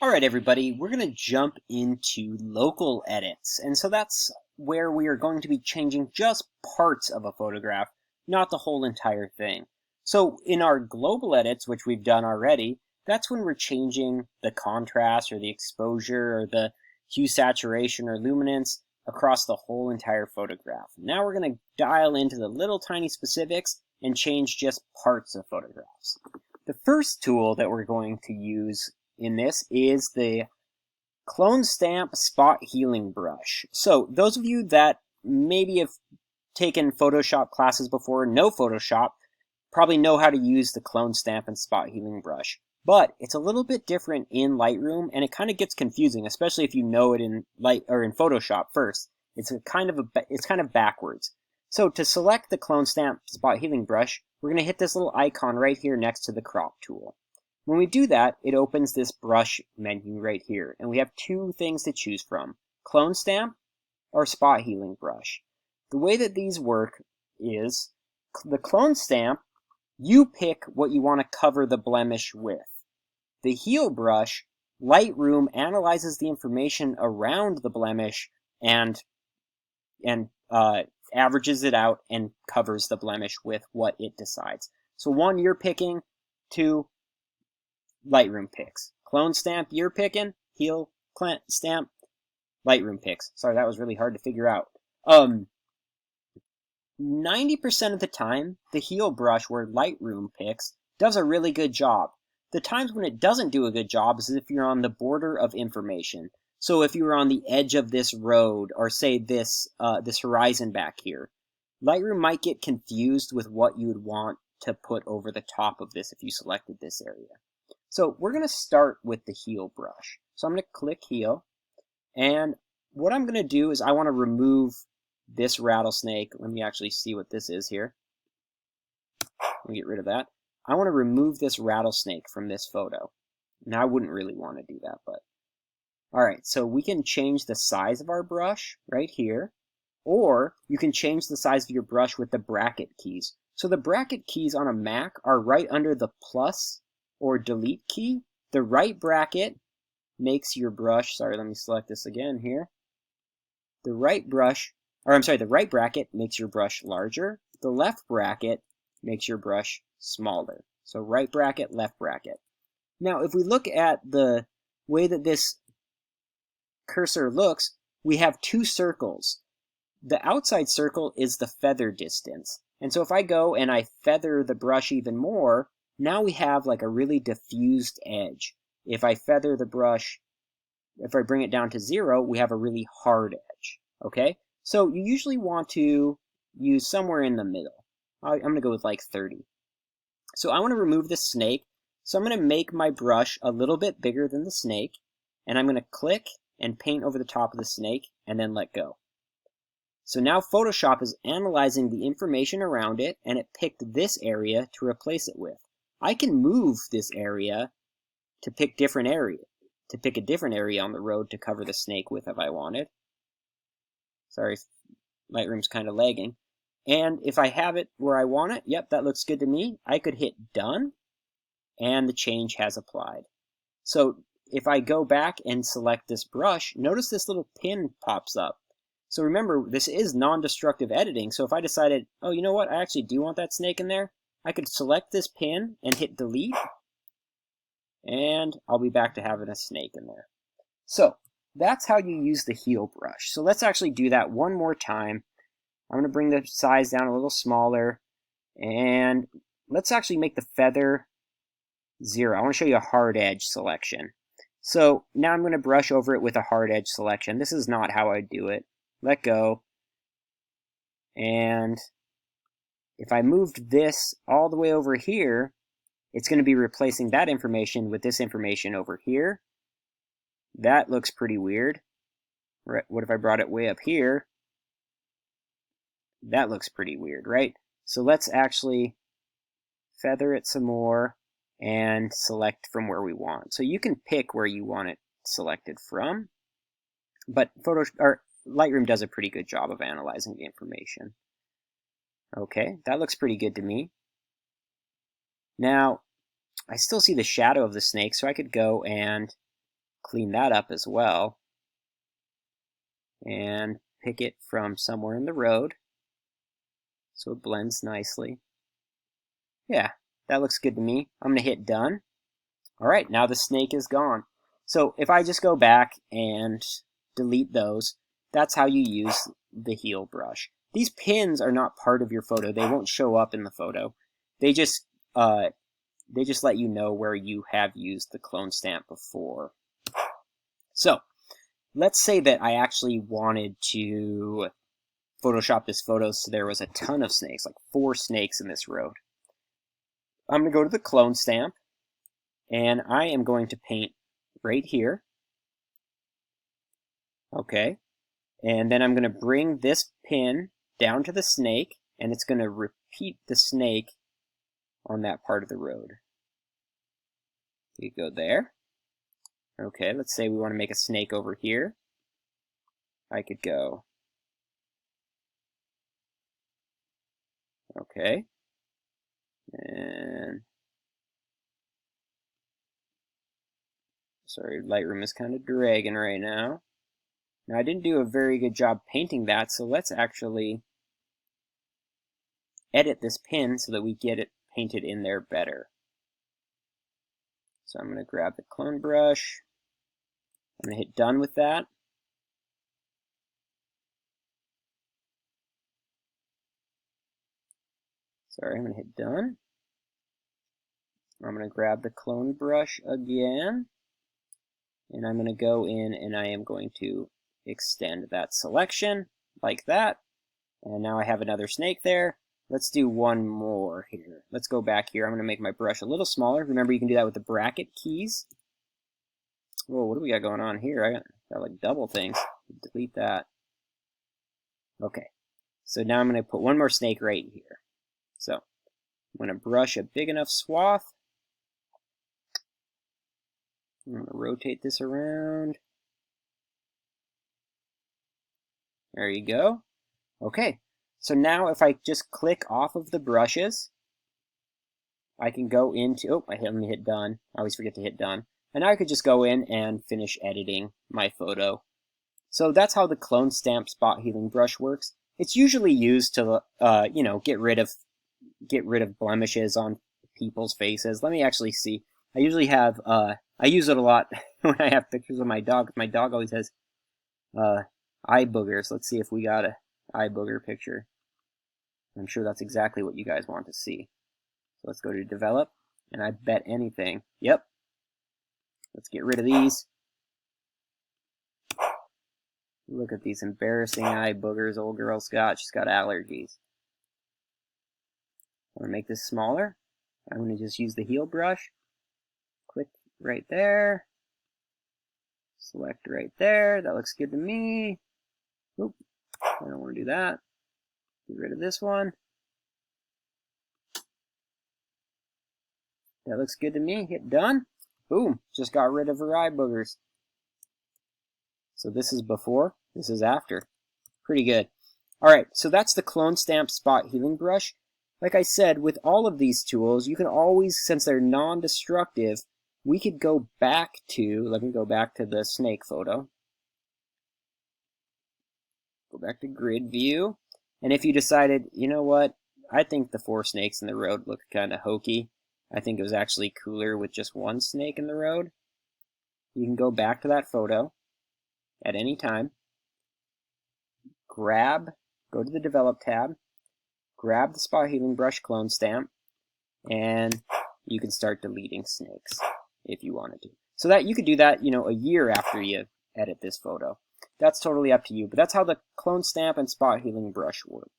Alright everybody, we're going to jump into local edits, and so that's where we are going to be changing just parts of a photograph, not the whole entire thing. So in our global edits, which we've done already, that's when we're changing the contrast or the exposure or the hue saturation or luminance across the whole entire photograph. Now we're going to dial into the little tiny specifics and change just parts of photographs. The first tool that we're going to use in this is the Clone Stamp Spot Healing Brush. So those of you that maybe have taken Photoshop classes before, know Photoshop, probably know how to use the Clone Stamp and Spot Healing Brush. But it's a little bit different in Lightroom, and it kind of gets confusing, especially if you know it in Photoshop first. It's kind of backwards. So to select the Clone Stamp Spot Healing Brush, we're going to hit this little icon right here next to the crop tool. When we do that, it opens this brush menu right here, and we have two things to choose from: Clone Stamp or Spot Healing Brush. The way that these work is, the Clone Stamp, you pick what you want to cover the blemish with. The Heal Brush, Lightroom analyzes the information around the blemish and averages it out and covers the blemish with what it decides. So one, you're picking; two, Lightroom picks. Clone Stamp, you're picking; Heal Stamp, Lightroom picks. Sorry, that was really hard to figure out. 90% of the time, the Heal Brush, where Lightroom picks, does a really good job. The times when it doesn't do a good job is if you're on the border of information. So if you were on the edge of this road, or say this horizon back here, Lightroom might get confused with what you would want to put over the top of this if you selected this area. So we're going to start with the Heal Brush. So I'm going to click Heal, and what I'm going to do is I want to remove this rattlesnake. Let me actually see what this is here. Let me get rid of that. I want to remove this rattlesnake from this photo. Now I wouldn't really want to do that, but alright, so we can change the size of our brush right here, or you can change the size of your brush with the bracket keys. So the bracket keys on a Mac are right under the plus or delete key. The right bracket makes your brush, sorry, let me select this again here. The right bracket makes your brush larger. The left bracket makes your brush smaller. So right bracket, left bracket. Now, if we look at the way that this cursor looks, we have two circles. The outside circle is the feather distance. And so if I go and I feather the brush even more, now we have like a really diffused edge. If I feather the brush, if I bring it down to 0, we have a really hard edge. Okay? So you usually want to use somewhere in the middle. I'm going to go with like 30. So I want to remove the snake. So I'm going to make my brush a little bit bigger than the snake. And I'm going to click and paint over the top of the snake and then let go. So now Photoshop is analyzing the information around it, and it picked this area to replace it with. I can move this area to pick a different area on the road to cover the snake with if I wanted. Sorry, Lightroom's kind of lagging. And if I have it where I want it, yep, that looks good to me. I could hit done, and the change has applied. So if I go back and select this brush, notice this little pin pops up. So remember, this is non-destructive editing. So if I decided, oh, you know what, I actually do want that snake in there, I could select this pin and hit delete, and I'll be back to having a snake in there. So that's how you use the Heal Brush. So let's actually do that one more time. I'm going to bring the size down a little smaller, and let's actually make the feather 0. I want to show you a hard edge selection. So now I'm going to brush over it with a hard edge selection. This is not how I do it. Let go. And if I moved this all the way over here, it's going to be replacing that information with this information over here. That looks pretty weird. What if I brought it way up here? That looks pretty weird, right? So let's actually feather it some more and select from where we want. So you can pick where you want it selected from, but Lightroom does a pretty good job of analyzing the information. Okay, that looks pretty good to me. Now, I still see the shadow of the snake, so I could go and clean that up as well. And pick it from somewhere in the road so it blends nicely. Yeah, that looks good to me. I'm going to hit done. All right, now the snake is gone. So if I just go back and delete those, that's how you use the heel brush. These pins are not part of your photo. They won't show up in the photo. They just let you know where you have used the clone stamp before. So let's say that I actually wanted to Photoshop this photo so there was a ton of snakes, like 4 snakes in this road. I'm going to go to the clone stamp, and I am going to paint right here. Okay. And then I'm going to bring this pin down to the snake, and it's going to repeat the snake on that part of the road. You go there. Okay, let's say we want to make a snake over here. I could go. Okay. And sorry, Lightroom is kind of dragging right now. Now, I didn't do a very good job painting that, so let's actually edit this pin so that we get it painted in there better. So I'm going to grab the clone brush. I'm going to hit done with that. Sorry, I'm going to hit done. I'm going to grab the clone brush again. And I'm going to go in and I am going to extend that selection like that. And now I have another snake there. Let's do one more here. Let's go back here. I'm going to make my brush a little smaller. Remember, you can do that with the bracket keys. Whoa, what do we got going on here? I got like double things. Delete that. Okay. So now I'm going to put one more snake right here. So I'm going to brush a big enough swath. I'm going to rotate this around. There you go. Okay. So now if I just click off of the brushes, I can go into, oh, I only hit done. I always forget to hit done. And now I could just go in and finish editing my photo. So that's how the clone stamp spot healing brush works. It's usually used to, you know, get rid of blemishes on people's faces. Let me actually see. I usually have, I use it a lot when I have pictures of my dog. My dog always has eye boogers. Let's see if we got a eye booger picture. I'm sure that's exactly what you guys want to see. So let's go to develop, and I bet anything. Yep. Let's get rid of these. Look at these embarrassing eye boogers old girl's got. She's got allergies. I'm going to make this smaller. I'm going to just use the heel brush. Click right there. Select right there. That looks good to me. Oop. I don't want to do that. Get rid of this one. That looks good to me. Hit done. Boom. Just got rid of her eye boogers. So this is before. This is after. Pretty good. Alright, so that's the clone stamp spot healing brush. Like I said, with all of these tools, you can always, since they're non-destructive, we could go back to, let me go back to the snake photo. Go back to grid view. And if you decided, you know what, I think the 4 snakes in the road look kind of hokey. I think it was actually cooler with just 1 snake in the road. You can go back to that photo at any time. Go to the Develop tab, grab the Spot Healing Brush clone stamp, and you can start deleting snakes if you wanted to. So that you could do that, you know, a year after you edit this photo. That's totally up to you, but that's how the clone stamp and Spot Healing Brush work.